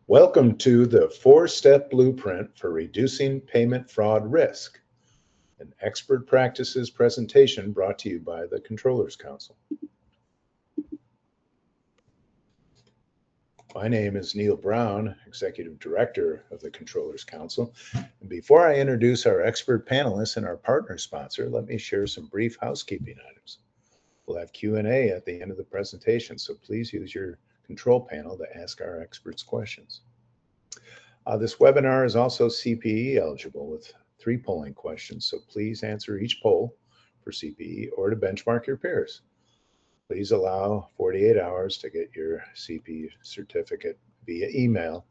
Welcome to the four-step blueprint for reducing payment fraud risk, an expert practices presentation brought to you by the Controllers Council. My name is Neil Brown, Executive Director of the Controllers Council. And before I introduce our expert panelists and our partner sponsor, let me share some brief housekeeping items. We'll have Q&A at the end of the presentation, so please use your control panel to ask our experts questions. This webinar is also CPE eligible with 3 polling questions, so please answer each poll for CPE or to benchmark your peers. Please allow 48 hours to get your CPE certificate via email,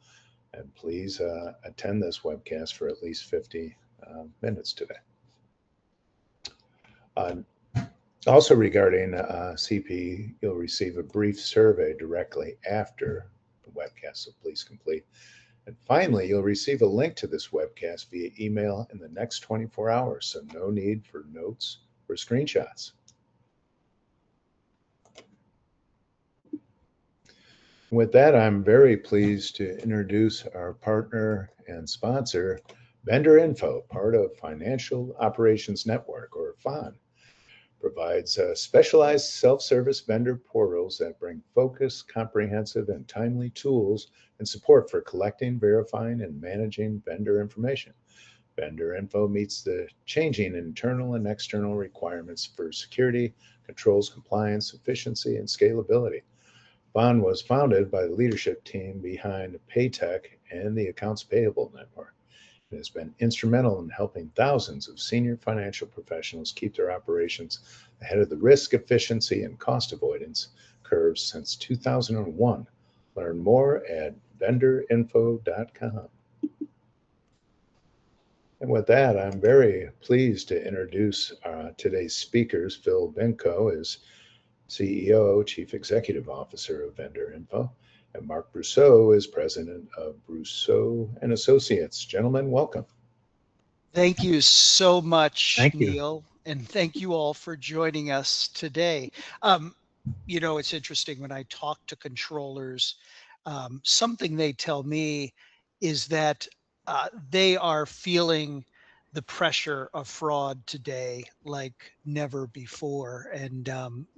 and please attend this webcast for at least 50 minutes today. Also regarding CPE, you'll receive a brief survey directly after the webcast, so please complete. And finally, you'll receive a link to this webcast via email in the next 24 hours, so no need for notes or screenshots. With that, I'm very pleased to introduce our partner and sponsor, VendorInfo, part of Financial Operations Network, or FON. Provides specialized self-service vendor portals that bring focused, comprehensive, and timely tools and support for collecting, verifying, and managing vendor information. VendorInfo meets the changing internal and external requirements for security, controls, compliance, efficiency, and scalability. FON was founded by the leadership team behind Paytech and the Accounts Payable Network. It has been instrumental in helping thousands of senior financial professionals keep their operations ahead of the risk, efficiency, and cost avoidance curves since 2001. Learn more at vendorinfo.com. And with that, I'm very pleased to introduce today's speakers. Phil Binkow is CEO, Chief Executive Officer of VendorInfo. And Mark Brousseau is president of Brousseau Associates. Gentlemen, welcome. Thank you so much, Neil, and thank you all for joining us today. You know, it's interesting when I talk to controllers, something they tell me is that they are feeling the pressure of fraud today like never before. And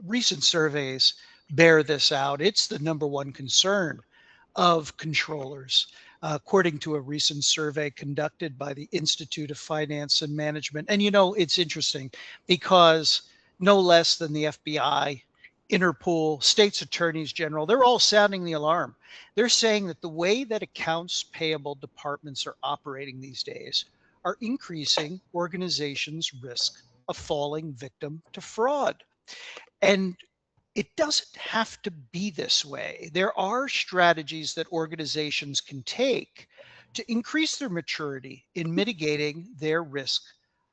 recent surveys bear this out. It's the #1 concern of controllers. According to a recent survey conducted by the Institute of Finance and Management. And you know, it's interesting because no less than the FBI, Interpol, states attorneys general, they're all sounding the alarm. They're saying that the way that accounts payable departments are operating these days are increasing organizations' risk of falling victim to fraud. And it doesn't have to be this way. There are strategies that organizations can take to increase their maturity in mitigating their risk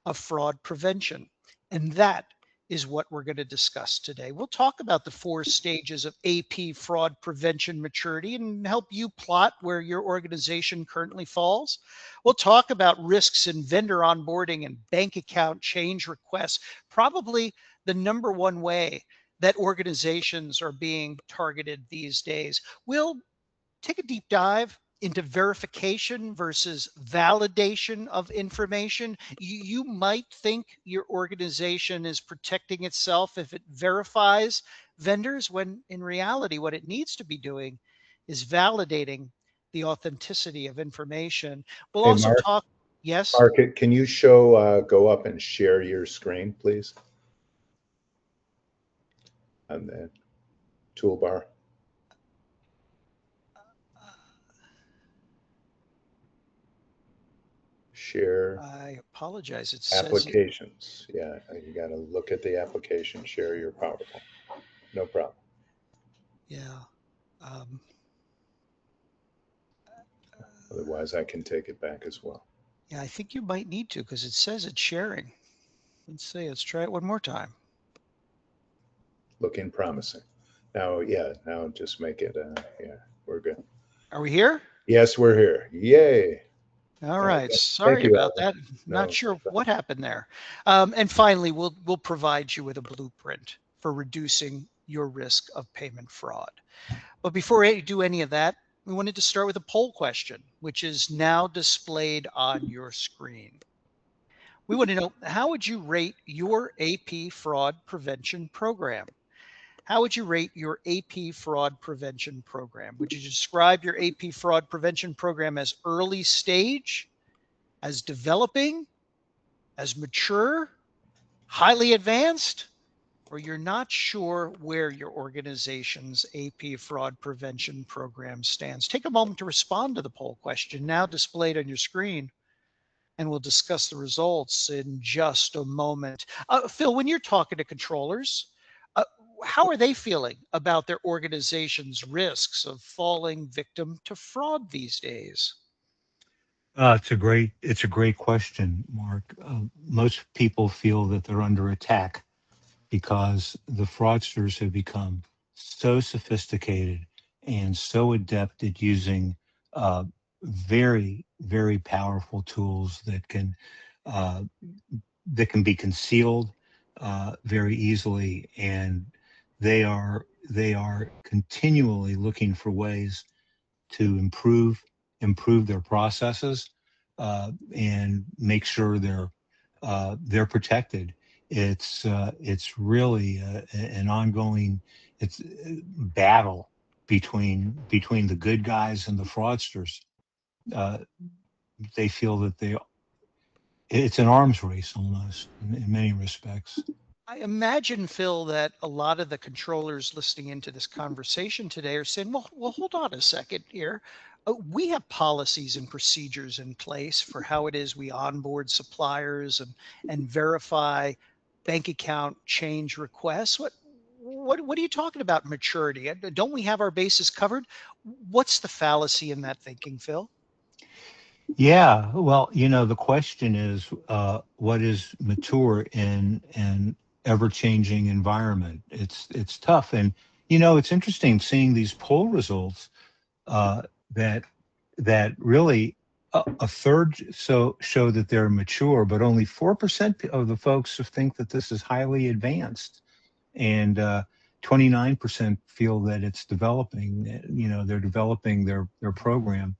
of fraud prevention. And that is what we're going to discuss today. We'll talk about the 4 stages of AP fraud prevention maturity and help you plot where your organization currently falls. We'll talk about risks in vendor onboarding and bank account change requests, probably the #1 way that organizations are being targeted these days. We'll take a deep dive into verification versus validation of information. You might think your organization is protecting itself if it verifies vendors, when in reality, what it needs to be doing is validating the authenticity of information. We'll also talk. Yes. Mark, can you go up and share your screen, please? On the toolbar. Share. I apologize. It applications. Yeah, you got to look at the application. Share your PowerPoint. No problem. Yeah. Otherwise, I can take it back as well. Yeah, I think you might need to because it says it's sharing. Let's see. Let's try it one more time. Looking promising. Now, yeah, now just make it, yeah, we're good. Are we here? Yes, we're here. Yay. All right. Sorry about that. Not sure what happened there. And finally, we'll provide you with a blueprint for reducing your risk of payment fraud. But before I do any of that, we wanted to start with a poll question, which is now displayed on your screen. We want to know, how would you rate your AP fraud prevention program? How would you rate your AP fraud prevention program? Would you describe your AP fraud prevention program as early stage, as developing, as mature, highly advanced, or you're not sure where your organization's AP fraud prevention program stands? Take a moment to respond to the poll question now displayed on your screen, and we'll discuss the results in just a moment. Phil, when you're talking to controllers, uh, how are they feeling about their organization's risks of falling victim to fraud these days? It's a great question, Mark. Most people feel that they're under attack because the fraudsters have become so sophisticated and so adept at using uh, very powerful tools uh, that can be concealed very easily, and they are continually looking for ways to improve their processes and make sure they're protected. It's really an ongoing it's battle between the good guys and the fraudsters. Uh, they feel that it's an arms race almost in many respects. I imagine, Phil, that a lot of the controllers listening into this conversation today are saying, well, hold on a second here. We have policies and procedures in place for how it is we onboard suppliers and verify bank account change requests. What are you talking about maturity? Don't we have our bases covered? What's the fallacy in that thinking, Phil? Yeah, well, the question is, what is mature in an ever-changing environment? It's tough, and it's interesting seeing these poll results uh, that really a third so show that they're mature, but only 4% of the folks think that this is highly advanced, and 29% feel that it's developing. They're developing their program.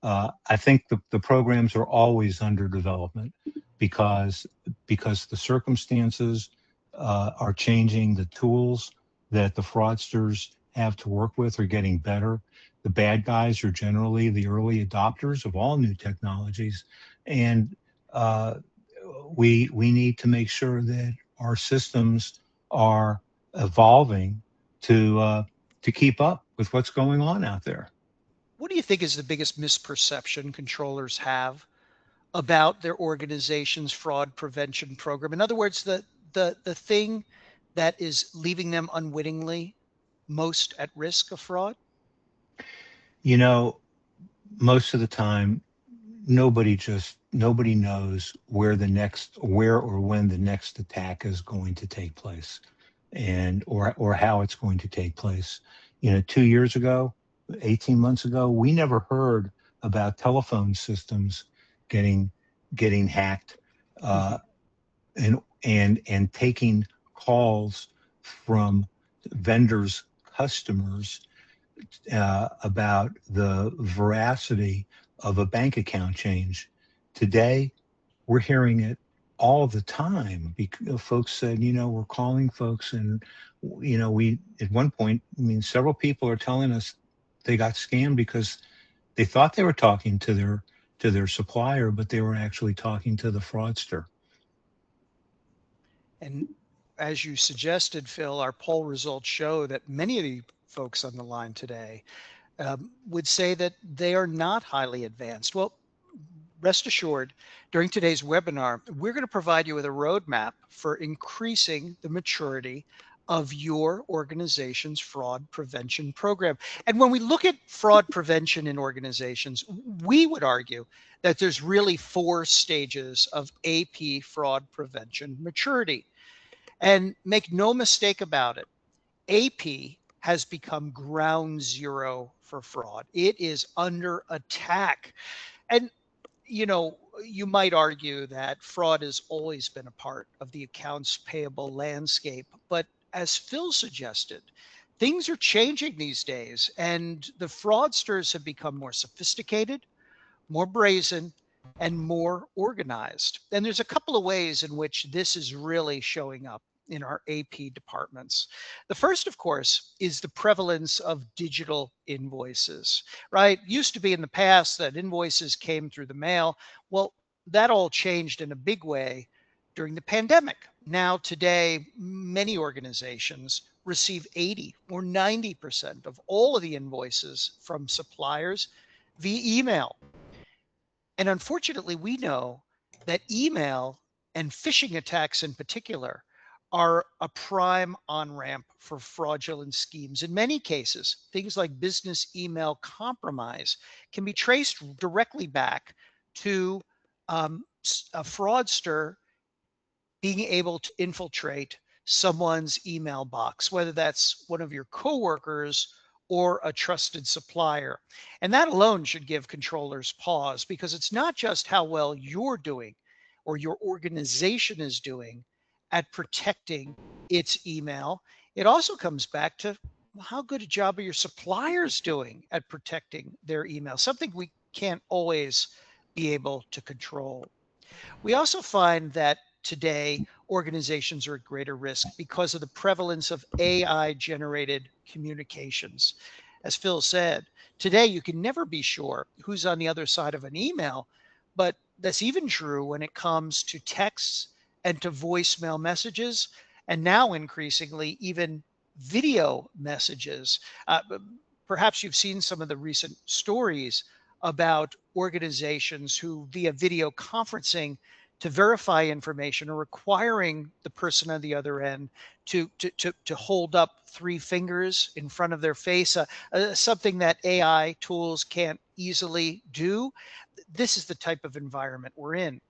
I think the programs are always under development because the circumstances are changing. The tools that the fraudsters have to work with are getting better. The bad guys are generally the early adopters of all new technologies, and uh, we need to make sure that our systems are evolving to keep up with what's going on out there. What do you think is the biggest misperception controllers have about their organization's fraud prevention program? In other words, the thing that is leaving them unwittingly most at risk of fraud? You know, most of the time nobody knows where or when the next attack is going to take place, and or how it's going to take place. 2 years ago, 18 months ago, we never heard about telephone systems getting hacked, Mhm. uh, and taking calls from vendors' customers about the veracity of a bank account change. Today, we're hearing it all the time. Folks said, we're calling folks, and we at one point, I mean, several people are telling us they got scammed because they thought they were talking to their supplier, but they were actually talking to the fraudster. And as you suggested, Phil, our poll results show that many of the folks on the line today would say that they are not highly advanced. Well, rest assured, during today's webinar, we're going to provide you with a roadmap for increasing the maturity of your organization's fraud prevention program. And when we look at fraud prevention in organizations, we would argue that there's really 4 stages of AP fraud prevention maturity. And make no mistake about it, AP has become ground zero for fraud. It is under attack. And you might argue that fraud has always been a part of the accounts payable landscape. But as Phil suggested, things are changing these days, and the fraudsters have become more sophisticated, more brazen, and more organized. And there's a couple of ways in which this is really showing up in our AP departments. The first, of course, is the prevalence of digital invoices, right? Used to be in the past that invoices came through the mail. Well, that all changed in a big way during the pandemic. Now, today, many organizations receive 80 or 90% of all of the invoices from suppliers via email. And unfortunately, we know that email and phishing attacks in particular are a prime on ramp for fraudulent schemes. In many cases, things like business email compromise can be traced directly back to a fraudster being able to infiltrate someone's email box, whether that's one of your coworkers or a trusted supplier. And that alone should give controllers pause, because it's not just how well you're doing or your organization is doing at protecting its email. It also comes back to how good a job are your suppliers doing at protecting their email, something we can't always be able to control. We also find that today organizations are at greater risk because of the prevalence of AI generated communications. As Phil said, today you can never be sure who's on the other side of an email, but that's even true when it comes to texts and to voicemail messages, and now increasingly even video messages. Perhaps you've seen some of the recent stories about organizations who, via video conferencing, to verify information or requiring the person on the other end to hold up three fingers in front of their face, something that AI tools can't easily do. This is the type of environment we're in.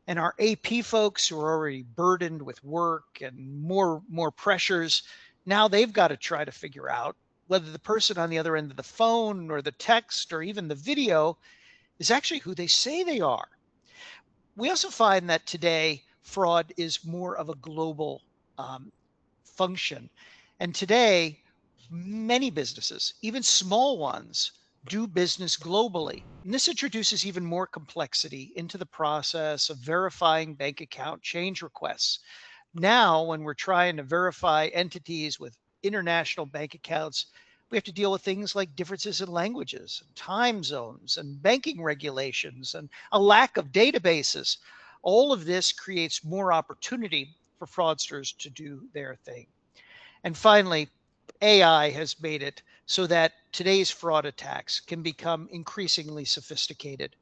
And our AP folks, who are already burdened with work and more pressures, now they've got to try to figure out whether the person on the other end of the phone or the text or even the video is actually who they say they are. We also find that today fraud is more of a global function. And today, many businesses, even small ones, do business globally. And this introduces even more complexity into the process of verifying bank account change requests. Now, when we're trying to verify entities with international bank accounts, we have to deal with things like differences in languages, time zones, and banking regulations, and a lack of databases. All of this creates more opportunity for fraudsters to do their thing. And finally, AI has made it so that today's fraud attacks can become increasingly sophisticated.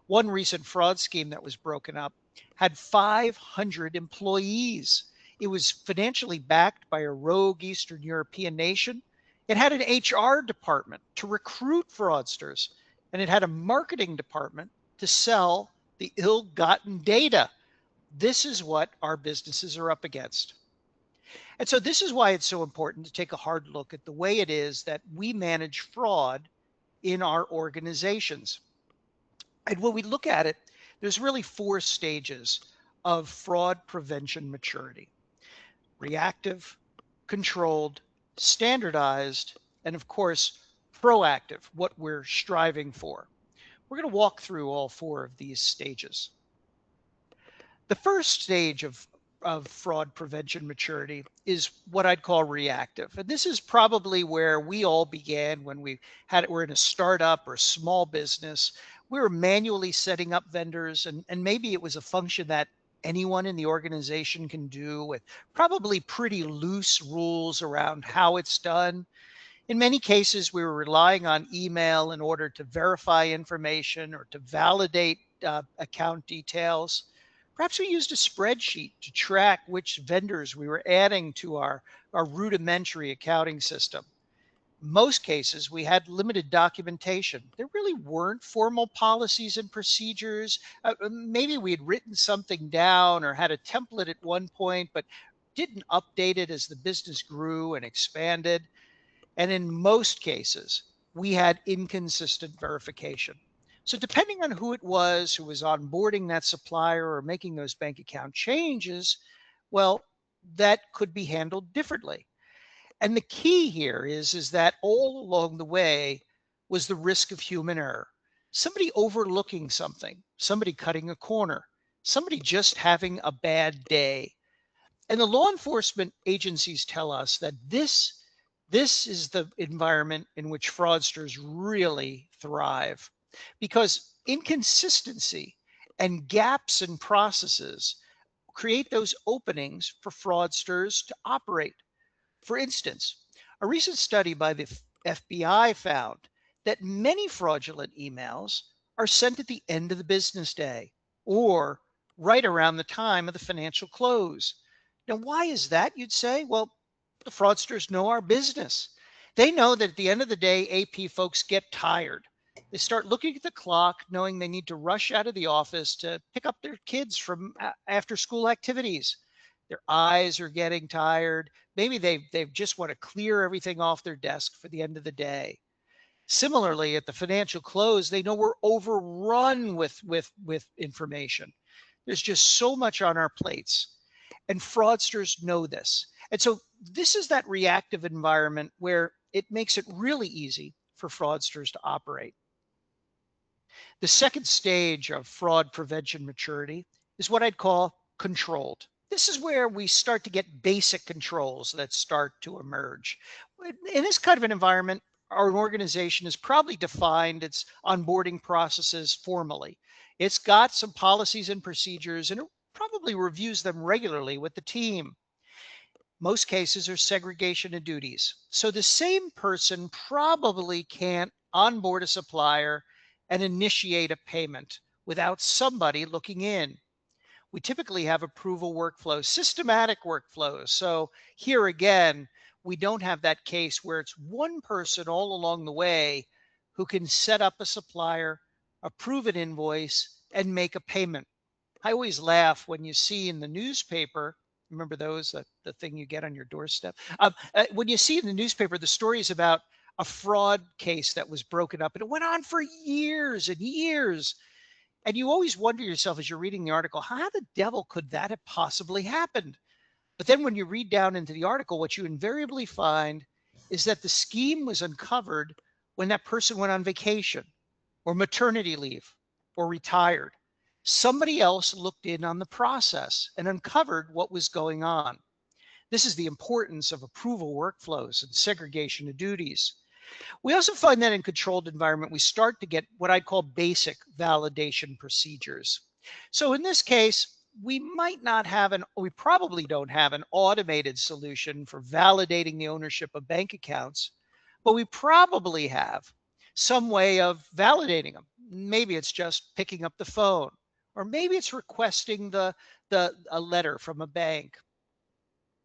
One recent fraud scheme that was broken up had 500 employees. It was financially backed by a rogue Eastern European nation. It had an HR department to recruit fraudsters, and it had a marketing department to sell the ill-gotten data. This is what our businesses are up against. And so this is why it's so important to take a hard look at the way it is that we manage fraud in our organizations. And when we look at it, there's really four stages of fraud prevention maturity: reactive, controlled, standardized, and of course, proactive, what we're striving for. We're going to walk through all four of these stages. The first stage of fraud prevention maturity is what I'd call reactive. And this is probably where we all began when we're in a startup or a small business. We were manually setting up vendors, and maybe it was a function that anyone in the organization can do, with probably pretty loose rules around how it's done. In many cases, we were relying on email in order to verify information or to validate account details. Perhaps we used a spreadsheet to track which vendors we were adding to our rudimentary accounting system. In most cases, we had limited documentation. There really weren't formal policies and procedures. Maybe we had written something down or had a template at one point, but didn't update it as the business grew and expanded. And in most cases, we had inconsistent verification. So depending on who it was who was onboarding that supplier or making those bank account changes, well, that could be handled differently. And the key here is that all along the way was the risk of human error. Somebody overlooking something, somebody cutting a corner, somebody just having a bad day. And the law enforcement agencies tell us that this is the environment in which fraudsters really thrive, because inconsistency and gaps in processes create those openings for fraudsters to operate. For instance, a recent study by the FBI found that many fraudulent emails are sent at the end of the business day or right around the time of the financial close. Now, why is that, you'd say? Well, the fraudsters know our business. They know that at the end of the day, AP folks get tired. They start looking at the clock, knowing they need to rush out of the office to pick up their kids from after school activities. Their eyes are getting tired. Maybe they just want to clear everything off their desk for the end of the day. Similarly, at the financial close, they know we're overrun with information. There's just so much on our plates, and fraudsters know this. And so this is that reactive environment where it makes it really easy for fraudsters to operate. The second stage of fraud prevention maturity is what I'd call controlled. This is where we start to get basic controls that start to emerge. In this kind of an environment, our organization has probably defined its onboarding processes formally. It's got some policies and procedures, and it probably reviews them regularly with the team. Most cases are segregation of duties. So the same person probably can't onboard a supplier and initiate a payment without somebody looking in. We typically have approval workflows, systematic workflows. So here again, we don't have that case where it's one person all along the way who can set up a supplier, approve an invoice, and make a payment. I always laugh when you see in the newspaper, remember those, the thing you get on your doorstep? When you see in the newspaper, the stories about a fraud case that was broken up, and it went on for years and years. And you always wonder yourself as you're reading the article, how the devil could that have possibly happened? But then when you read down into the article, what you invariably find is that the scheme was uncovered when that person went on vacation or maternity leave or retired. Somebody else looked in on the process and uncovered what was going on. This is the importance of approval workflows and segregation of duties. We also find that in controlled environment, we start to get what I'd call basic validation procedures. So in this case, we probably don't have an automated solution for validating the ownership of bank accounts, but we probably have some way of validating them. Maybe it's just picking up the phone, or maybe it's requesting a letter from a bank.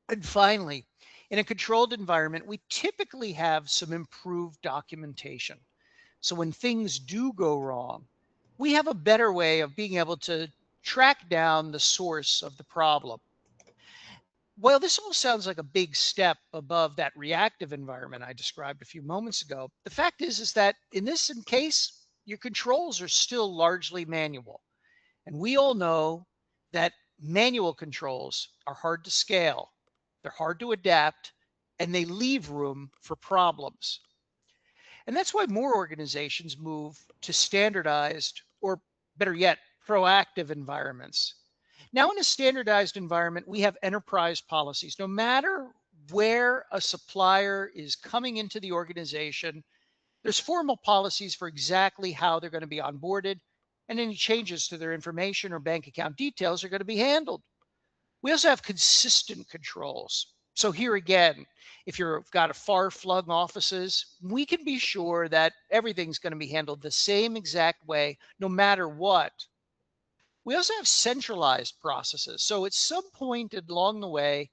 And finally, in a controlled environment, we typically have some improved documentation. So when things do go wrong, we have a better way of being able to track down the source of the problem. Well, this all sounds like a big step above that reactive environment I described a few moments ago. The fact is that in this case, your controls are still largely manual. And we all know that manual controls are hard to scale, they're hard to adapt, and they leave room for problems. And that's why more organizations move to standardized, or better yet, proactive environments. Now, in a standardized environment, we have enterprise policies. No matter where a supplier is coming into the organization, there's formal policies for exactly how they're going to be onboarded, and any changes to their information or bank account details are going to be handled. We also have consistent controls. So here again, if you've got a far-flung offices, we can be sure that everything's going to be handled the same exact way, no matter what. We also have centralized processes. So at some point along the way,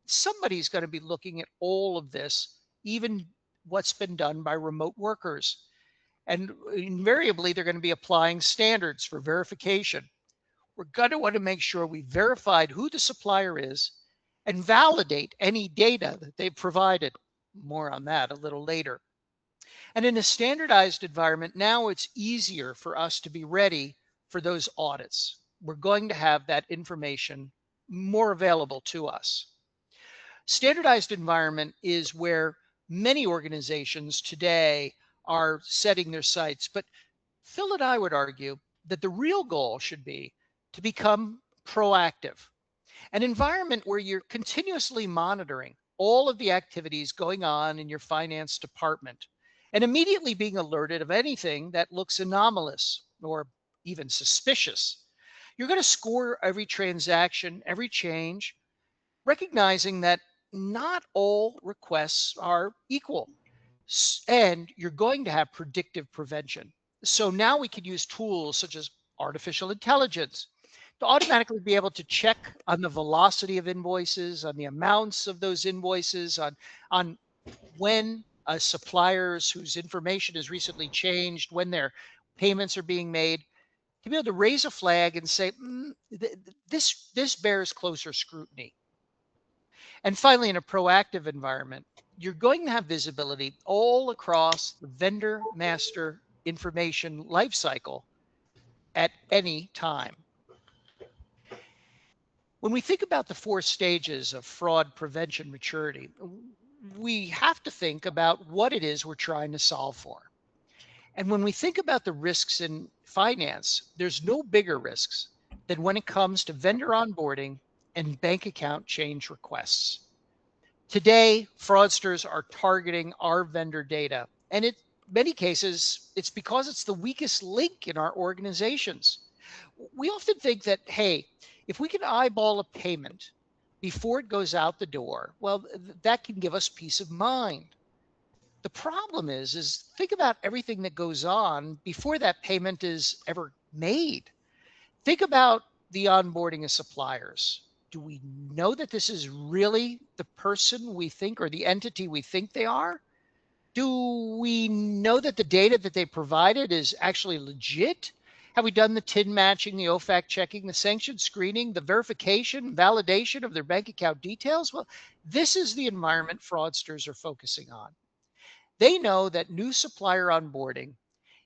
somebody's going to be looking at all of this, even what's been done by remote workers. And invariably, they're going to be applying standards for verification. We're going to want to make sure we verified who the supplier is and validate any data that they've provided. More on that a little later. And in a standardized environment, now it's easier for us to be ready for those audits. We're going to have that information more available to us. Standardized environment is where many organizations today are setting their sights. But Phil and I would argue that the real goal should be to become proactive, an environment where you're continuously monitoring all of the activities going on in your finance department and immediately being alerted of anything that looks anomalous or even suspicious. You're going to score every transaction, every change, recognizing that not all requests are equal. And you're going to have predictive prevention. So now we can use tools such as artificial intelligence to automatically be able to check on the velocity of invoices, on the amounts of those invoices, on when suppliers whose information has recently changed, when their payments are being made, to be able to raise a flag and say, this bears closer scrutiny. And finally, in a proactive environment, you're going to have visibility all across the vendor master information lifecycle at any time. When we think about the 4 stages of fraud prevention maturity, we have to think about what it is we're trying to solve for. And when we think about the risks in finance, there's no bigger risks than when it comes to vendor onboarding and bank account change requests. Today, fraudsters are targeting our vendor data, and in many cases, it's because it's the weakest link in our organizations. We often think that, hey, if we can eyeball a payment before it goes out the door, well, that can give us peace of mind. The problem is think about everything that goes on before that payment is ever made. Think about the onboarding of suppliers. Do we know that this is really the person we think or the entity we think they are? Do we know that the data that they provided is actually legit? Have we done the TIN matching, the OFAC checking, the sanction screening, the verification, validation of their bank account details? Well, this is the environment fraudsters are focusing on. They know that new supplier onboarding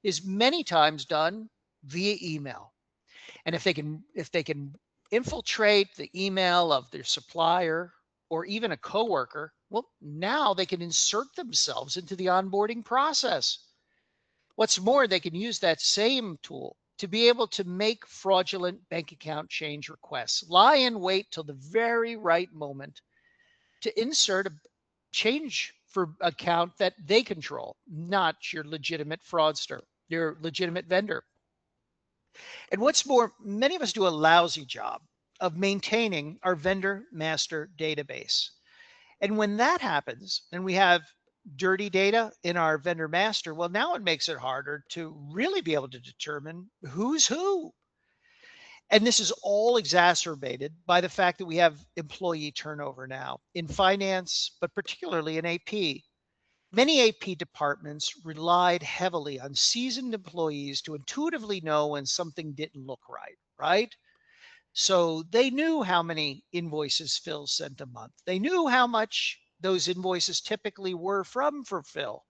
is many times done via email. And if they can infiltrate the email of their supplier or even a coworker, well, now they can insert themselves into the onboarding process. What's more, they can use that same tool to be able to make fraudulent bank account change requests, lie in wait till the very right moment to insert a change for account that they control, not your legitimate fraudster, your legitimate vendor. And what's more, many of us do a lousy job of maintaining our vendor master database. And when that happens, and we have dirty data in our vendor master, well, now it makes it harder to really be able to determine who's who. And this is all exacerbated by the fact that we have employee turnover now in finance, but particularly in AP. Many AP departments relied heavily on seasoned employees to intuitively know when something didn't look right, right? So they knew how many invoices Phil sent a month. They knew how much those invoices typically were for Phil.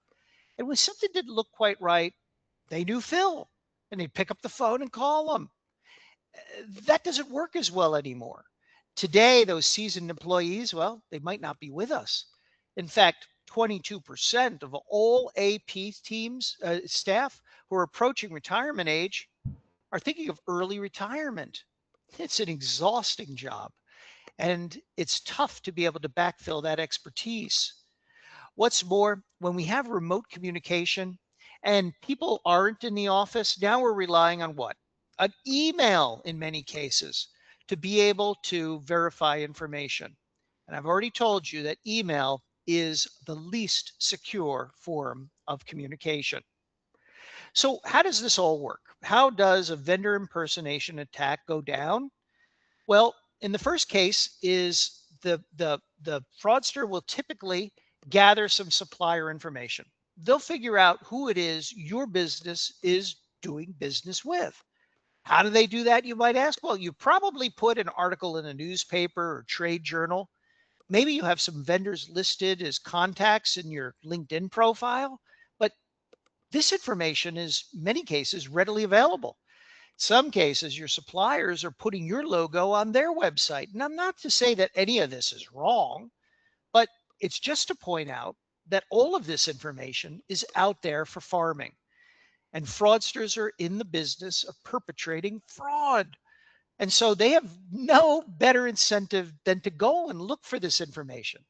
And when something didn't look quite right, they knew Phil and they'd pick up the phone and call him. That doesn't work as well anymore. Today, those seasoned employees, well, they might not be with us. In fact, 22% of all AP teams, staff who are approaching retirement age are thinking of early retirement. It's an exhausting job, and it's tough to be able to backfill that expertise. What's more, when we have remote communication and people aren't in the office, now we're relying on what? An email in many cases to be able to verify information. And I've already told you that email is the least secure form of communication. So how does this all work? How does a vendor impersonation attack go down? Well, in the first case is the fraudster will typically gather some supplier information. They'll figure out who it is your business is doing business with. How do they do that, you might ask? Well, you probably put an article in a newspaper or trade journal. Maybe you have some vendors listed as contacts in your LinkedIn profile, but this information is in many cases readily available. Some cases, your suppliers are putting your logo on their website. And I'm not to say that any of this is wrong, It's just to point out that all of this information is out there for farming, and fraudsters are in the business of perpetrating fraud. And so they have no better incentive than to go and look for this information.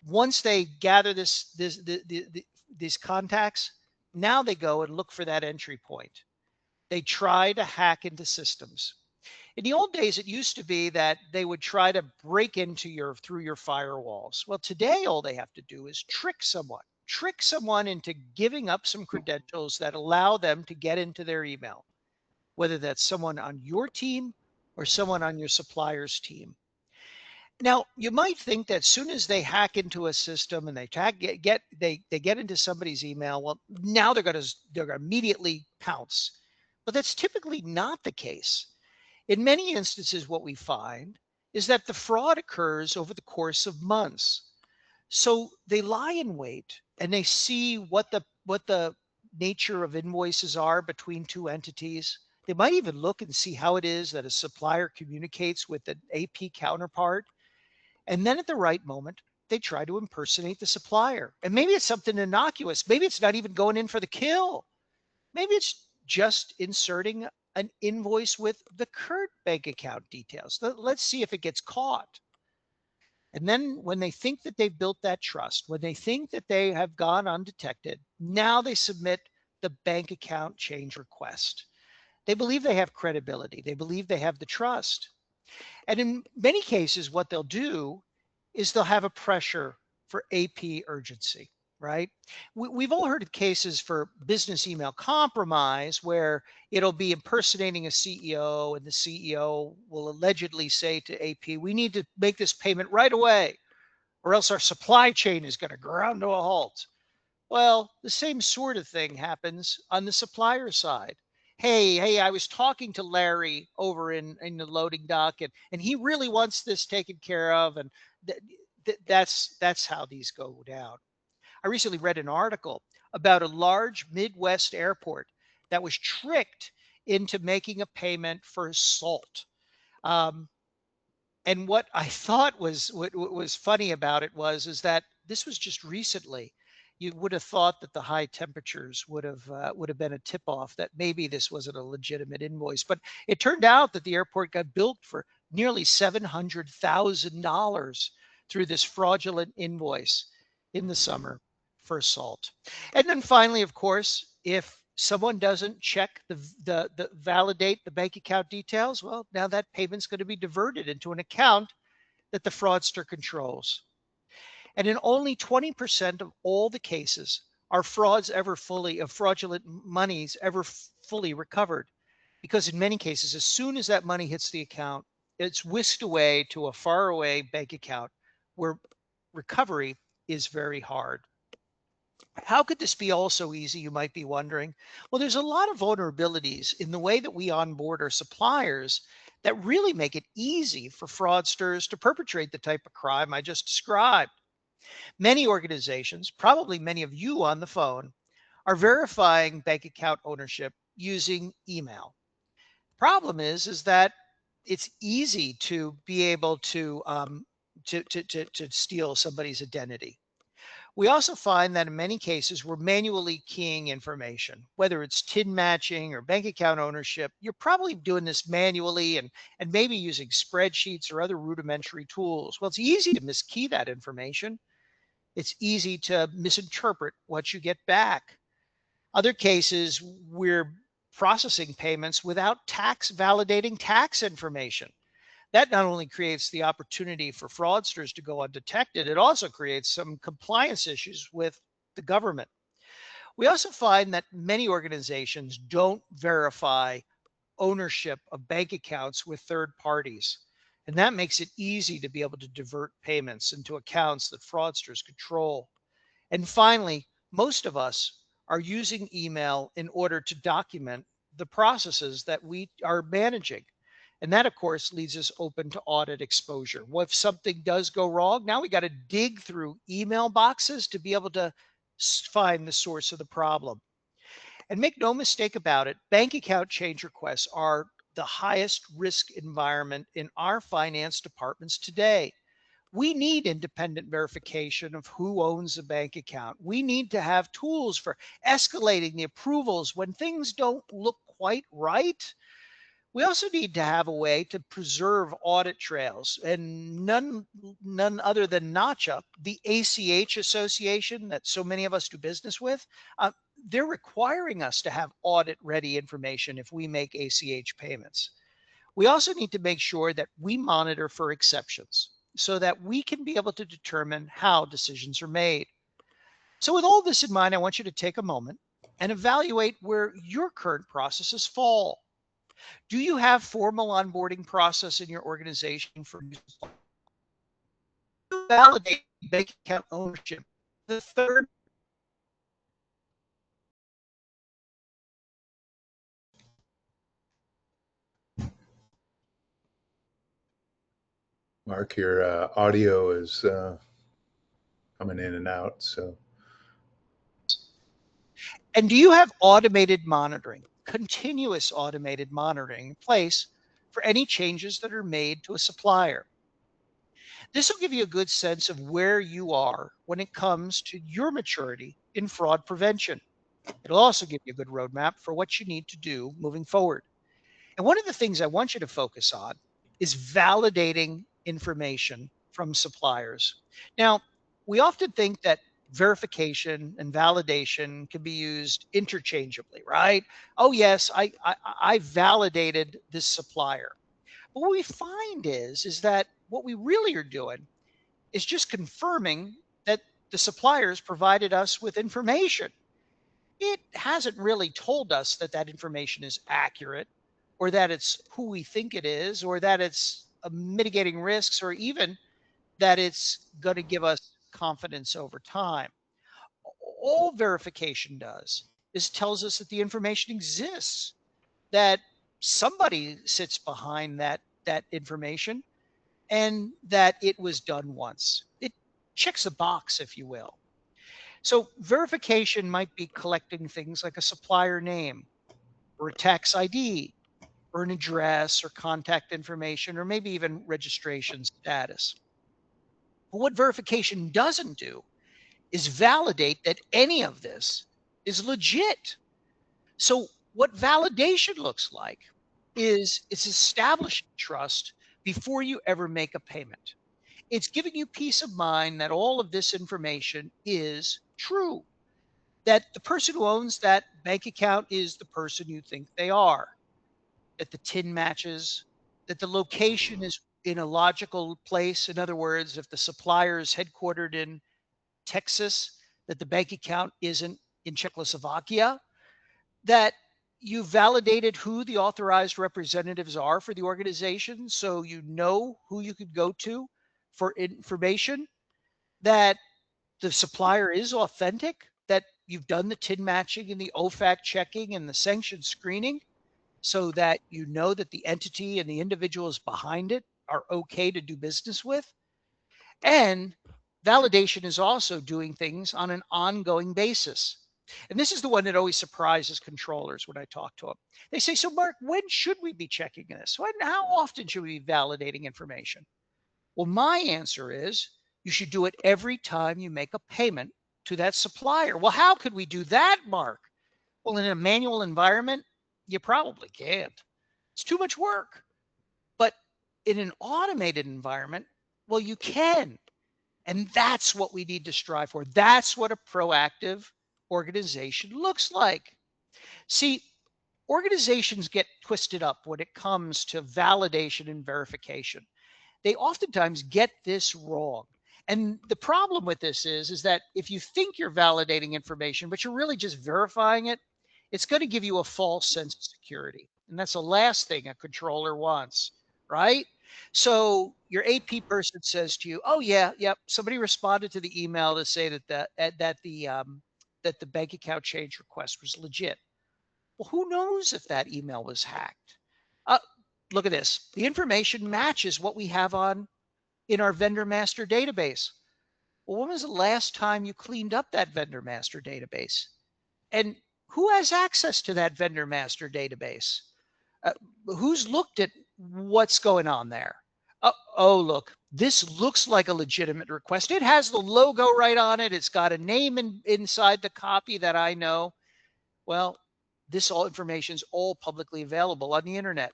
Once they gather these contacts, now they go and look for that entry point. They try to hack into systems. In the old days, it used to be that they would try to break into through your firewalls. Well, today, all they have to do is trick someone into giving up some credentials that allow them to get into their email, whether that's someone on your team or someone on your supplier's team. Now, you might think that as soon as they hack into a system and they get into somebody's email, well, now they're going to immediately pounce. But that's typically not the case. In many instances, what we find is that the fraud occurs over the course of months. So they lie in wait and they see what the nature of invoices are between two entities. They might even look and see how it is that a supplier communicates with an AP counterpart. And then at the right moment, they try to impersonate the supplier. And maybe it's something innocuous. Maybe it's not even going in for the kill. Maybe it's just inserting an invoice with the current bank account details. Let's see if it gets caught. And then when they think that they've built that trust, when they think that they have gone undetected, now they submit the bank account change request. They believe they have credibility. They believe they have the trust. And in many cases, what they'll do is they'll have a pressure for AP urgency, right? We've all heard of cases for business email compromise where it'll be impersonating a CEO, and the CEO will allegedly say to AP, we need to make this payment right away, or else our supply chain is going to ground to a halt. Well, the same sort of thing happens on the supplier side. Hey, I was talking to Larry over in the loading dock, and he really wants this taken care of. And that's how these go down. I recently read an article about a large Midwest airport that was tricked into making a payment for salt. And what I thought was what was funny about it is that this was just recently. You would have thought that the high temperatures would have been a tip off that maybe this wasn't a legitimate invoice, but it turned out that the airport got billed for nearly $700,000 through this fraudulent invoice in the summer for salt. And then finally, of course, if someone doesn't check the validate the bank account details, well, now that payment's going to be diverted into an account that the fraudster controls. And in only 20% of all the cases are fraudulent monies ever fully recovered. Because in many cases, as soon as that money hits the account, it's whisked away to a faraway bank account where recovery is very hard. How could this be all so easy, you might be wondering? Well, there's a lot of vulnerabilities in the way that we onboard our suppliers that really make it easy for fraudsters to perpetrate the type of crime I just described. Many organizations, probably many of you on the phone, are verifying bank account ownership using email. Problem is that it's easy to be able to steal somebody's identity. We also find that in many cases, we're manually keying information, whether it's TIN matching or bank account ownership. You're probably doing this manually and maybe using spreadsheets or other rudimentary tools. Well, it's easy to miskey that information. It's easy to misinterpret what you get back. Other cases, we're processing payments without validating tax information. That not only creates the opportunity for fraudsters to go undetected, it also creates some compliance issues with the government. We also find that many organizations don't verify ownership of bank accounts with third parties. And that makes it easy to be able to divert payments into accounts that fraudsters control. And finally, most of us are using email in order to document the processes that we are managing. And that, of course, leaves us open to audit exposure. What if something does go wrong? Now we got to dig through email boxes to be able to find the source of the problem. And make no mistake about it, bank account change requests are the highest risk environment in our finance departments today. We need independent verification of who owns a bank account. We need to have tools for escalating the approvals when things don't look quite right. We also need to have a way to preserve audit trails, and none other than NACHA, the ACH association that so many of us do business with. They're requiring us to have audit ready information if we make ACH payments. We also need to make sure that we monitor for exceptions so that we can be able to determine how decisions are made. So with all this in mind, I want you to take a moment and evaluate where your current processes fall. Do you have formal onboarding process in your organization for new suppliers? Do you validate bank account ownership? The third. Mark, your audio is coming in and out. So, and do you have automated monitoring, continuous automated monitoring in place for any changes that are made to a supplier? This will give you a good sense of where you are when it comes to your maturity in fraud prevention. It'll also give you a good roadmap for what you need to do moving forward. And one of the things I want you to focus on is validating information from suppliers. Now, we often think that verification and validation can be used interchangeably, right? Oh, yes, I validated this supplier. But what we find is that what we really are doing is just confirming that the suppliers provided us with information. It hasn't really told us that that information is accurate, or that it's who we think it is, or that it's mitigating risks, or even that it's going to give us confidence over time. All verification does is tells us that the information exists, that somebody sits behind that information, and that it was done once. It checks a box, if you will. So verification might be collecting things like a supplier name or a tax ID or an address or contact information, or maybe even registration status. But what verification doesn't do is validate that any of this is legit. So what validation looks like is it's establishing trust before you ever make a payment. It's giving you peace of mind that all of this information is true, that the person who owns that bank account is the person you think they are, that the TIN matches, that the location is in a logical place. In other words, if the supplier is headquartered in Texas, that the bank account isn't in Czechoslovakia, that you validated who the authorized representatives are for the organization, so you know who you could go to for information, that the supplier is authentic, that you've done the TIN matching and the OFAC checking and the sanction screening, so that you know that the entity and the individuals behind it are okay to do business with. And validation is also doing things on an ongoing basis. And this is the one that always surprises controllers when I talk to them. They say, so Mark, when should we be checking this? How often should we be validating information? Well, my answer is you should do it every time you make a payment to that supplier. Well, how could we do that, Mark? Well, in a manual environment, you probably can't. It's too much work. But in an automated environment, well, you can. And that's what we need to strive for. That's what a proactive organization looks like. See, organizations get twisted up when it comes to validation and verification. They oftentimes get this wrong. And the problem with this is that if you think you're validating information, but you're really just verifying it, it's going to give you a false sense of security. And that's the last thing a controller wants, right? So your AP person says to you, "Oh yeah, yep, somebody responded to the email to say that the bank account change request was legit." Well, who knows if that email was hacked? Uh, Look at this. The information matches what we have on in our vendor master database. Well, when was the last time you cleaned up that vendor master database? And who has access to that vendor master database? Who's looked at what's going on there? Oh, look, This looks like a legitimate request. It has the logo right on it. It's got a name inside the copy that I know. Well, this all information is all publicly available on the internet.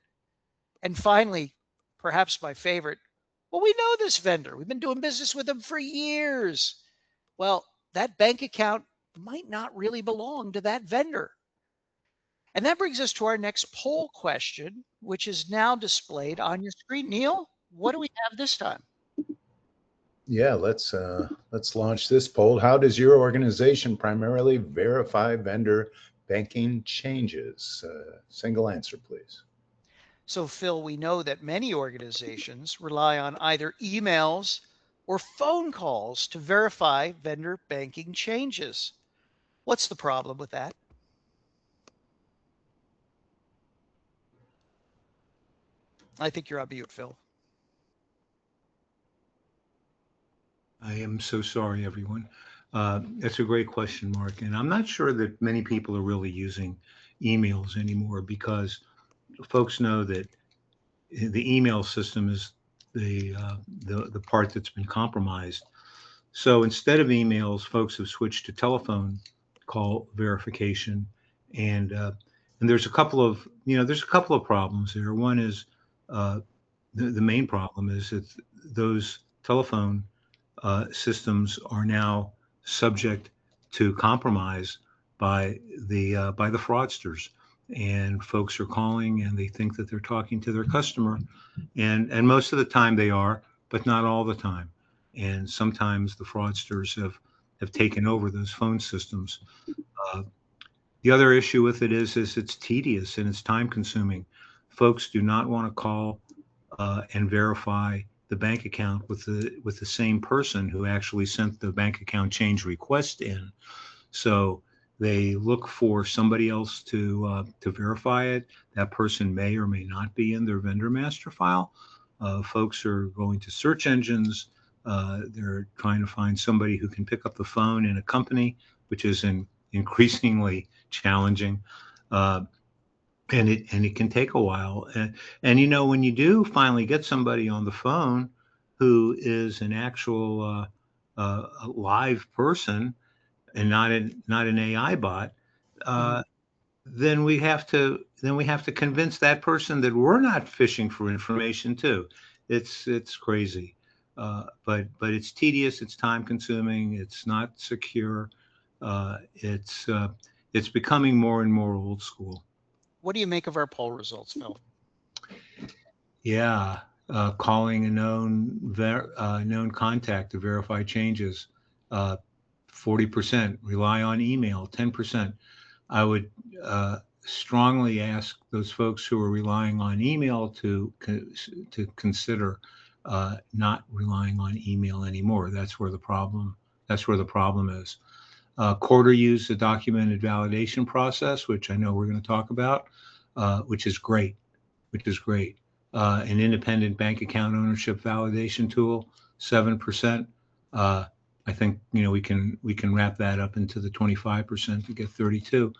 And finally, perhaps my favorite, well, we know this vendor. We've been doing business with them for years. Well, that bank account might not really belong to that vendor. And that brings us to our next poll question, which is now displayed on your screen. Neil, what do we have this time? Yeah, let's launch this poll. How does your organization primarily verify vendor banking changes? Single answer, please. So, Phil, we know that many organizations rely on either emails or phone calls to verify vendor banking changes. What's the problem with that? I think you're on mute, Phil. I am so sorry, everyone. That's a great question, Mark. And I'm not sure that many people are really using emails anymore because folks know that the email system is the part that's been compromised. So instead of emails, folks have switched to telephone call verification, and there's a couple of problems there. One is the main problem is that those telephone systems are now subject to compromise by the fraudsters, and folks are calling and they think that they're talking to their customer, and most of the time they are, but not all the time. And sometimes the fraudsters have taken over those phone systems. Uh, the other issue with it is it's tedious and it's time consuming. Folks do not want to call and verify the bank account with the same person who actually sent the bank account change request in. So they look for somebody else to verify it. That person may or may not be in their vendor master file. Folks are going to search engines. They're trying to find somebody who can pick up the phone in a company, which is increasingly challenging. And it can take a while. And when you do finally get somebody on the phone who is an actual a live person and not an AI bot, then we have to convince that person that we're not fishing for information too. It's crazy, but it's tedious. It's time consuming. It's not secure. It's becoming more and more old school. What do you make of our poll results, Phil? Yeah, calling a known contact to verify changes. 40% rely on email. 10%. I would strongly ask those folks who are relying on email to consider not relying on email anymore. That's where the problem is. Quarter use the documented validation process, which I know we're going to talk about, which is great. An independent bank account ownership validation tool, 7%. I think we can wrap that up into the 25% to get 32.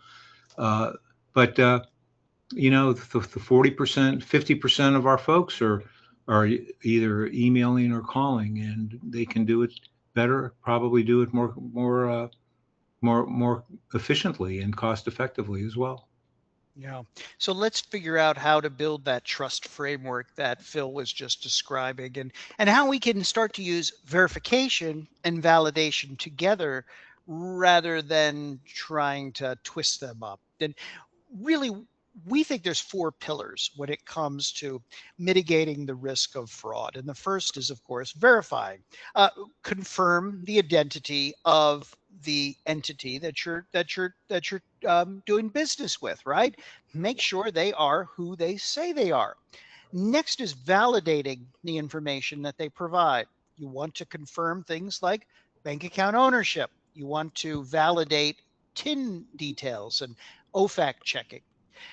But the 40%, 50% of our folks are either emailing or calling, and they can do it better. Probably do it more efficiently and cost effectively as well. Yeah. So let's figure out how to build that trust framework that Phil was just describing, and how we can start to use verification and validation together rather than trying to twist them up. And really, we think there's four pillars when it comes to mitigating the risk of fraud. And the first is, of course, verifying. Confirm the identity of the entity that you're doing business with, right? Make sure they are who they say they are. Next is validating the information that they provide. You want to confirm things like bank account ownership. You want to validate TIN details and OFAC checking.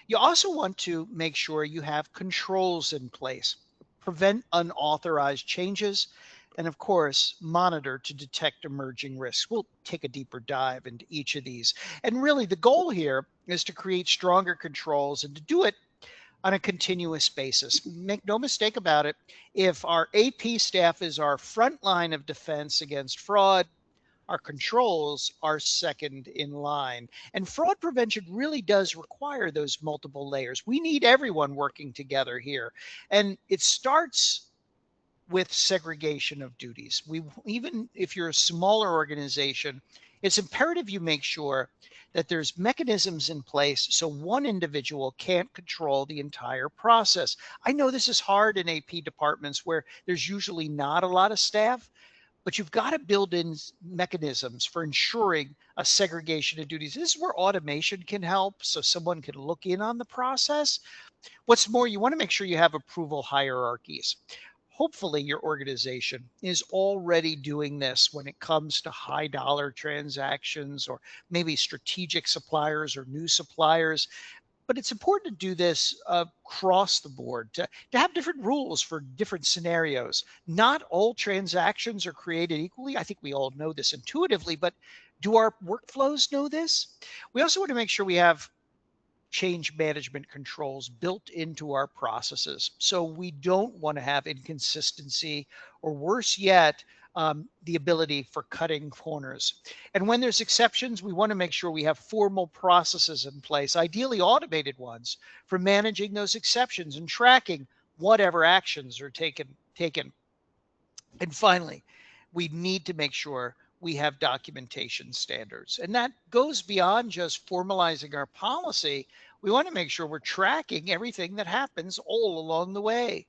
You also want to make sure you have controls in place, prevent unauthorized changes, and of course, monitor to detect emerging risks. We'll take a deeper dive into each of these. And really, the goal here is to create stronger controls and to do it on a continuous basis. Make no mistake about it. If our AP staff is our front line of defense against fraud, our controls are second in line. And fraud prevention really does require those multiple layers. We need everyone working together here. And it starts with segregation of duties. Even if you're a smaller organization, it's imperative you make sure that there's mechanisms in place so one individual can't control the entire process. I know this is hard in AP departments where there's usually not a lot of staff, but you've got to build in mechanisms for ensuring a segregation of duties. This is where automation can help so someone can look in on the process. What's more, you want to make sure you have approval hierarchies. Hopefully, your organization is already doing this when it comes to high dollar transactions or maybe strategic suppliers or new suppliers. But it's important to do this across the board, to have different rules for different scenarios. Not all transactions are created equally. I think we all know this intuitively, but do our workflows know this? We also want to make sure we have change management controls built into our processes. So we don't want to have inconsistency, or worse yet, the ability for cutting corners. And when there's exceptions, we want to make sure we have formal processes in place, ideally automated ones, for managing those exceptions and tracking whatever actions are taken. And finally, we need to make sure we have documentation standards. And that goes beyond just formalizing our policy. We want to make sure we're tracking everything that happens all along the way.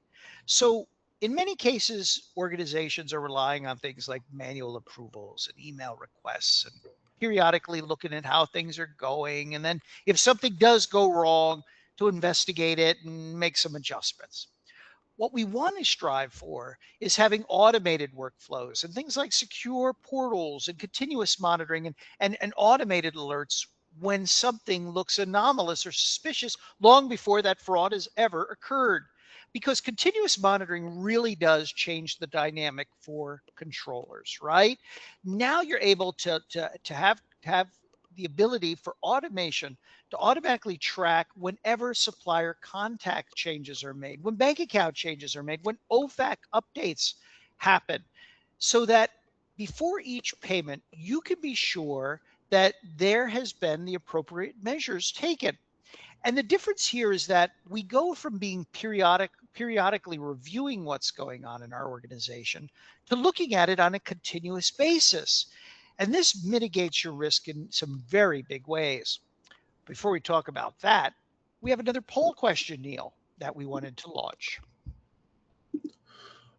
So in many cases, organizations are relying on things like manual approvals and email requests and periodically looking at how things are going. And then if something does go wrong, to investigate it and make some adjustments. What we want to strive for is having automated workflows and things like secure portals and continuous monitoring and automated alerts when something looks anomalous or suspicious long before that fraud has ever occurred. Because continuous monitoring really does change the dynamic for controllers, right? Now you're able to have the ability for automation to automatically track whenever supplier contact changes are made, when bank account changes are made, when OFAC updates happen, so that before each payment, you can be sure that there has been the appropriate measures taken. And the difference here is that we go from being periodically reviewing what's going on in our organization to looking at it on a continuous basis. And this mitigates your risk in some very big ways. Before we talk about that, we have another poll question, Neil, that we wanted to launch.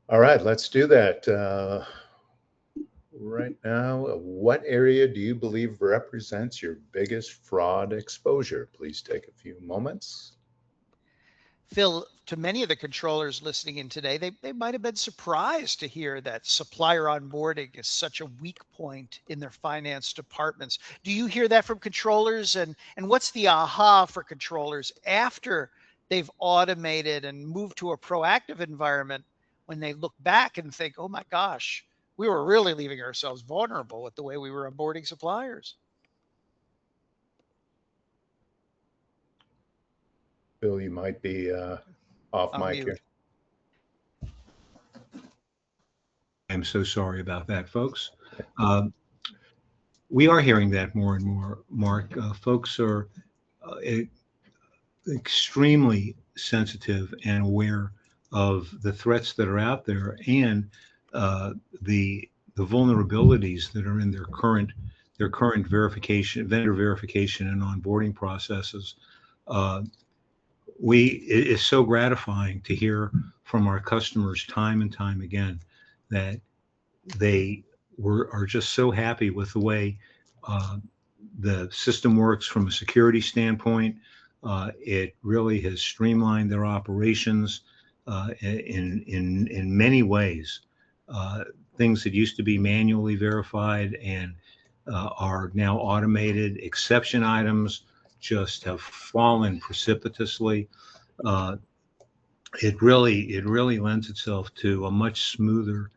All right, let's do that. Right now, what area do you believe represents your biggest fraud exposure? Please take a few moments. Phil, to many of the controllers listening in today, they might have been surprised to hear that supplier onboarding is such a weak point in their finance departments. Do you hear that from controllers? And what's the aha for controllers after they've automated and moved to a proactive environment, when they look back and think, oh my gosh, we were really leaving ourselves vulnerable with the way we were onboarding suppliers? Bill, you might be off mic here. I'm so sorry about that, folks. We are hearing that more and more, Mark. Folks are extremely sensitive and aware of the threats that are out there and the vulnerabilities that are in their current verification, vendor verification, and onboarding processes. It is so gratifying to hear from our customers time and time again that they are just so happy with the way the system works from a security standpoint. It really has streamlined their operations in many ways. Things that used to be manually verified and are now automated. Exception items just have fallen precipitously. It really lends itself to a much smoother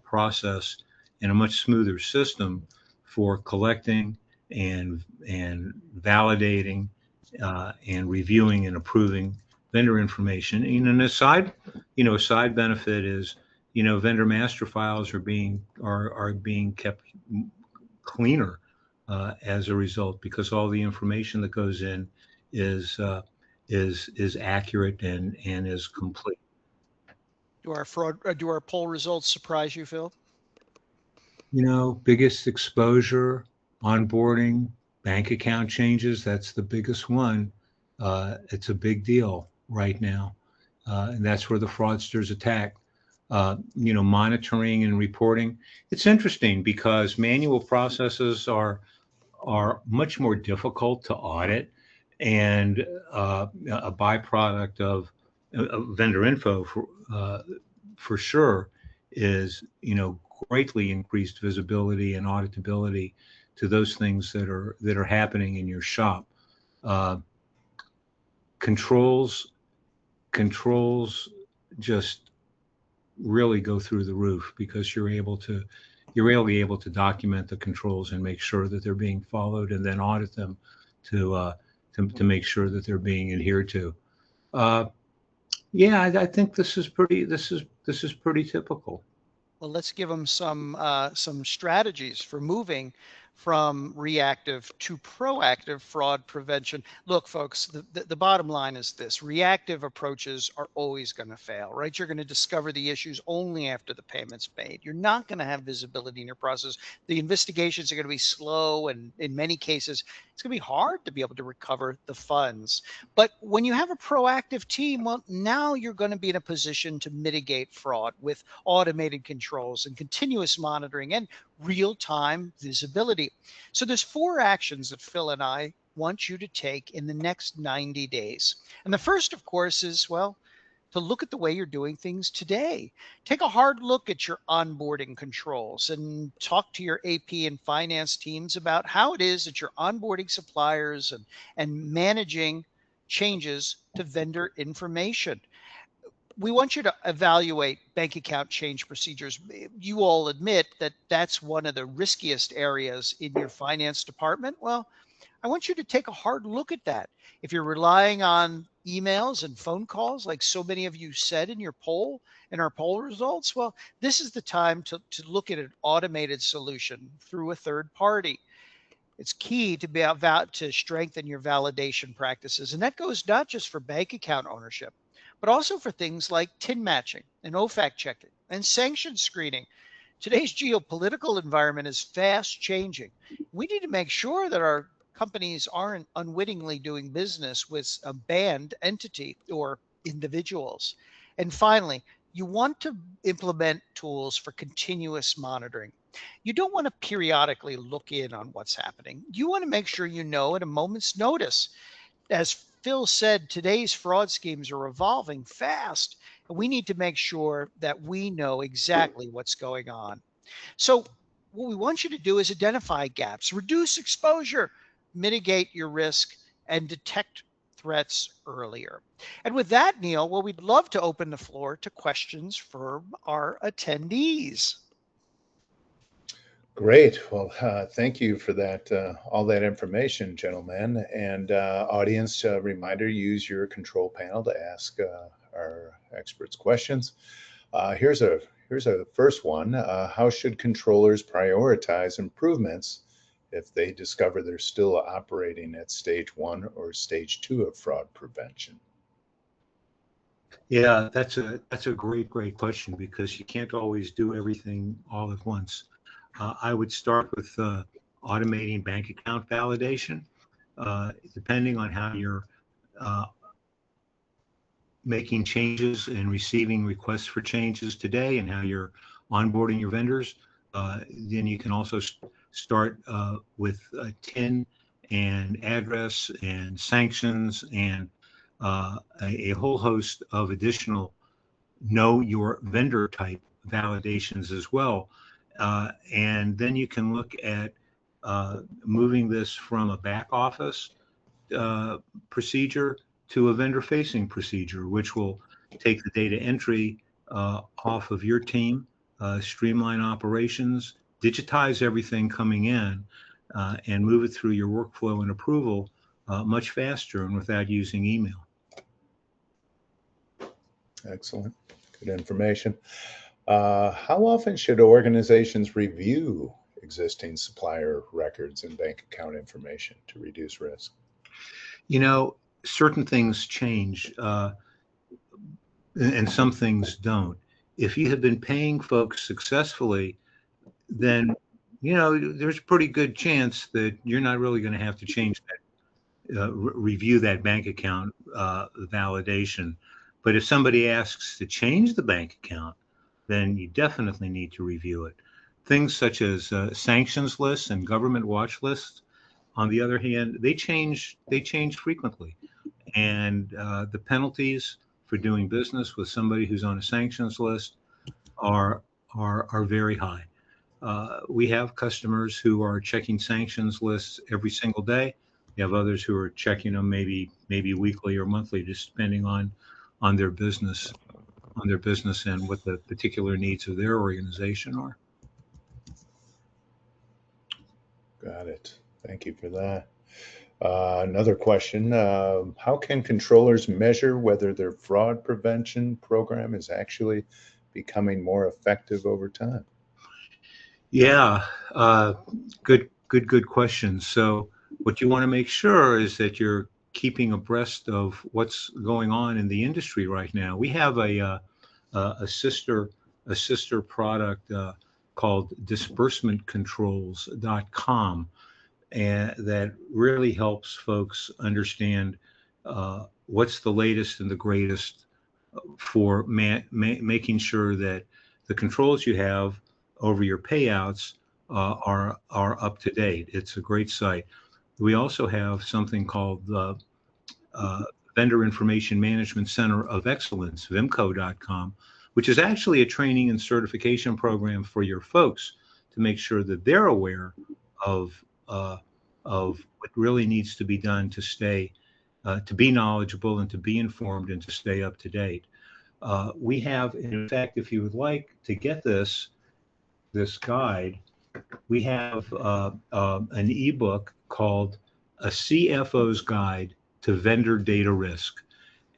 process and a much smoother system for collecting and validating and reviewing and approving vendor information. And a side benefit is, vendor master files are being kept cleaner as a result, because all the information that goes in is accurate and is complete. Do our poll results surprise you, Phil? Biggest exposure, onboarding, bank account changes. That's the biggest one. It's a big deal right now, and that's where the fraudsters attack. Monitoring and reporting. It's interesting because manual processes are much more difficult to audit, and a byproduct of VendorInfo for sure is greatly increased visibility and auditability to those things that are happening in your shop. Controls just really go through the roof, because you're really able to document the controls and make sure that they're being followed, and then audit them to make sure that they're being adhered to. Yeah, I think this is pretty typical. Well, let's give them some strategies for moving from reactive to proactive fraud prevention. Look, folks, the bottom line is this: reactive approaches are always going to fail, right? You're going to discover the issues only after the payment's made. You're not going to have visibility in your process. The investigations are going to be slow, and in many cases, it's going to be hard to be able to recover the funds. But when you have a proactive team, well, now you're going to be in a position to mitigate fraud with automated controls and continuous monitoring and real-time visibility. So there's 4 actions that Phil and I want you to take in the next 90 days. And the first, of course, is, well, to look at the way you're doing things today. Take a hard look at your onboarding controls and talk to your AP and finance teams about how it is that you're onboarding suppliers and managing changes to vendor information. We want you to evaluate bank account change procedures. You all admit that that's one of the riskiest areas in your finance department. Well, I want you to take a hard look at that. If you're relying on emails and phone calls, like so many of you said in our poll results, well, this is the time to look at an automated solution through a third party. It's key to be about to strengthen your validation practices. And that goes not just for bank account ownership, but also for things like TIN matching and OFAC checking and sanction screening. Today's geopolitical environment is fast changing. We need to make sure that our companies aren't unwittingly doing business with a banned entity or individuals. And finally, you want to implement tools for continuous monitoring. You don't want to periodically look in on what's happening. You want to make sure you know at a moment's notice. As Phil said, today's fraud schemes are evolving fast, and we need to make sure that we know exactly what's going on. So what we want you to do is identify gaps, reduce exposure, mitigate your risk, and detect threats earlier. And with that, Neil, well, we'd love to open the floor to questions from our attendees. Great. Well, thank you for that, all that information, gentlemen. And audience, reminder, use your control panel to ask our experts questions. Here's a first one. How should controllers prioritize improvements if they discover they're still operating at stage 1 or stage 2 of fraud prevention? Yeah, that's a great question, because you can't always do everything all at once. I would start with automating bank account validation. Depending on how you're making changes and receiving requests for changes today, and how you're onboarding your vendors, then you can also start with TIN and address and sanctions and a whole host of additional know your vendor type validations as well. And then you can look at moving this from a back office procedure to a vendor facing procedure, which will take the data entry off of your team, streamline operations, digitize everything coming in, and move it through your workflow and approval much faster and without using email. Excellent. Good information. How often should organizations review existing supplier records and bank account information to reduce risk? You know, certain things change, and some things don't. If you have been paying folks successfully, then there's a pretty good chance that you're not really going to have to change that, review that bank account validation. But if somebody asks to change the bank account, then you definitely need to review it. Things such as sanctions lists and government watch lists, on the other hand, they change frequently, and the penalties for doing business with somebody who's on a sanctions list are very high. We have customers who are checking sanctions lists every single day. We have others who are checking them maybe weekly or monthly, just depending on their business and what the particular needs of their organization are. Got it. Thank you for that. Another question. How can controllers measure whether their fraud prevention program is actually becoming more effective over time? Yeah, good question. So what you want to make sure is that you're keeping abreast of what's going on in the industry right now. We have a sister product called disbursementcontrols.com, and that really helps folks understand what's the latest and the greatest for making sure that the controls you have over your payouts are up to date. It's a great site. We also have something called the Vendor Information Management Center of Excellence, vimco.com, which is actually a training and certification program for your folks to make sure that they're aware of what really needs to be done to stay, to be knowledgeable and to be informed and to stay up to date. We have, in fact, if you would like to get this guide, we have an ebook called A CFO's Guide to Vendor Data Risk.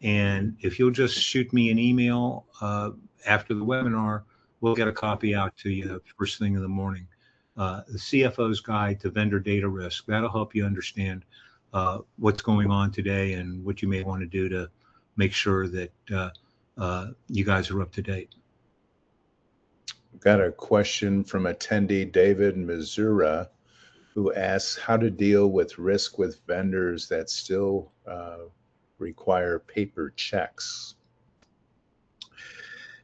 And if you'll just shoot me an email after the webinar, we'll get a copy out to you first thing in the morning. The CFO's Guide to Vendor Data Risk. That'll help you understand what's going on today and what you may want to do to make sure that you guys are up to date. Got a question from attendee David Missoura, who asks how to deal with risk with vendors that still require paper checks.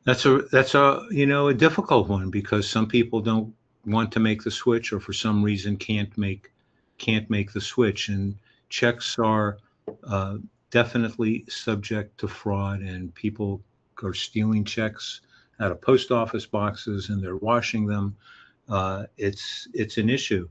That's a difficult one, because some people don't want to make the switch, or for some reason can't make the switch, and checks are definitely subject to fraud, and people are stealing checks out of post office boxes and they're washing them. It's an issue.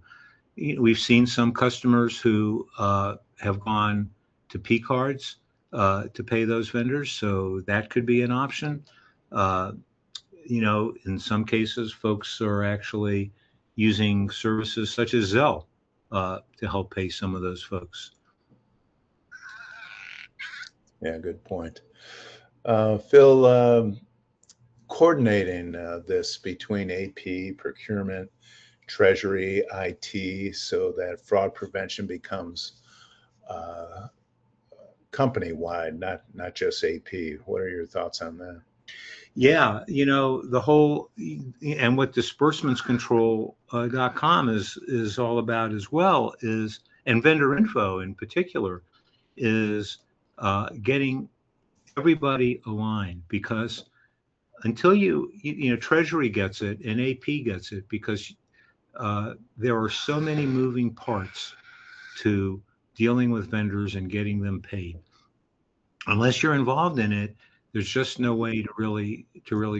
We've seen some customers who have gone to P cards to pay those vendors, so that could be an option. In some cases, folks are actually using services such as Zelle to help pay some of those folks. Yeah, good point. Phil, coordinating this between AP, procurement, treasury, IT, so that fraud prevention becomes company-wide, not just AP. What are your thoughts on that? Yeah, the whole, and what disbursementscontrol.com is all about as well is, and VendorInfo in particular, is getting everybody aligned, because until Treasury gets it and AP gets it, because there are so many moving parts to dealing with vendors and getting them paid. Unless you're involved in it, there's just no way to really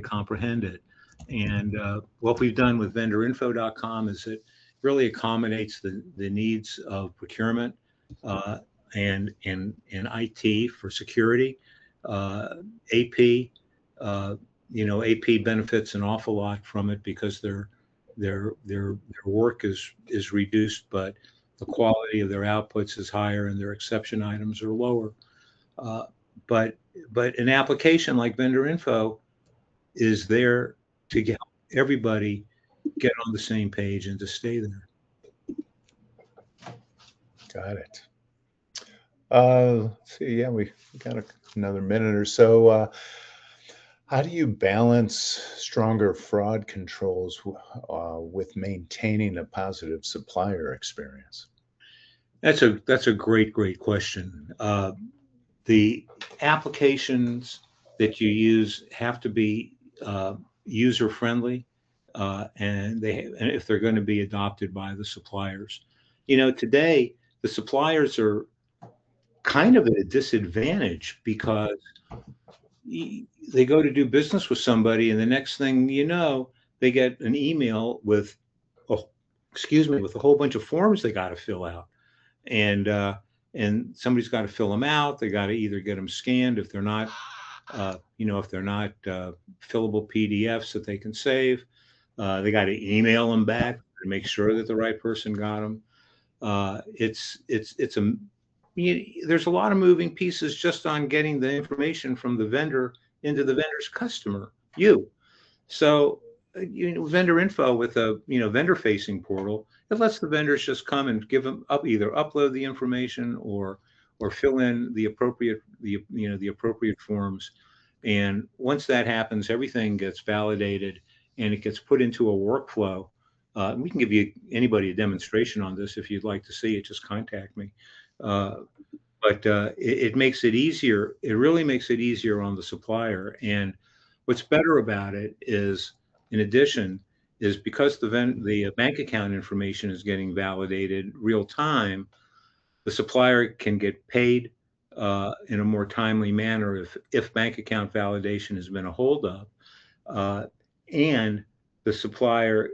comprehend it. And what we've done with VendorInfo.com is it really accommodates the needs of procurement and IT for security. AP, AP benefits an awful lot from it because their work is reduced, but the quality of their outputs is higher and their exception items are lower. But an application like VendorInfo is there to help everybody get on the same page and to stay there. Got it. Let's see. Yeah, we got another minute or so. How do you balance stronger fraud controls with maintaining a positive supplier experience? That's a great question. The applications that you use have to be user friendly, and if they're going to be adopted by the suppliers. You know, today the suppliers are kind of at a disadvantage because they go to do business with somebody, and the next thing you know, they get an email with, with a whole bunch of forms they got to fill out, and somebody's got to fill them out. They got to either get them scanned if they're not, if they're not fillable PDFs that they can save. They got to email them back to make sure that the right person got them. There's a lot of moving pieces just on getting the information from the vendor into the vendor's customer, you. So, VendorInfo with a vendor-facing portal, it lets the vendors just come and give them either upload the information or fill in the appropriate forms. And once that happens, everything gets validated and it gets put into a workflow. We can give anybody a demonstration on this if you'd like to see it. Just contact me. But it makes it easier. It really makes it easier on the supplier. And what's better about it is, in addition, is because the bank account information is getting validated real time, the supplier can get paid in a more timely manner if bank account validation has been a holdup, and the supplier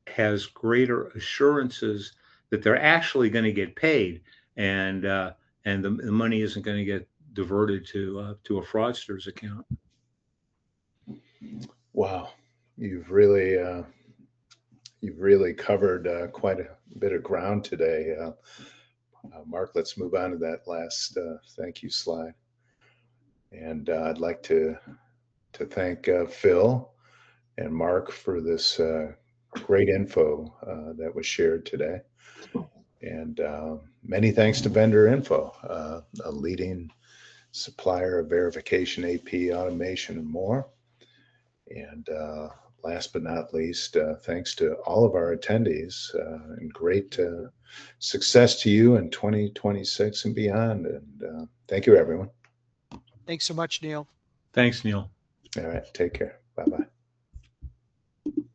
has greater assurances that they're actually going to get paid, and the money isn't going to get diverted to a fraudster's account. Wow, you've really covered quite a bit of ground today. Mark, let's move on to that last thank you slide. And I'd like to thank Phil and Mark for this great info that was shared today. And many thanks to VendorInfo, a leading supplier of verification, AP automation, and more. And last but not least, thanks to all of our attendees, and great success to you in 2026 and beyond. And thank you, everyone. Thanks so much, Neil. Thanks, Neil. All right, take care.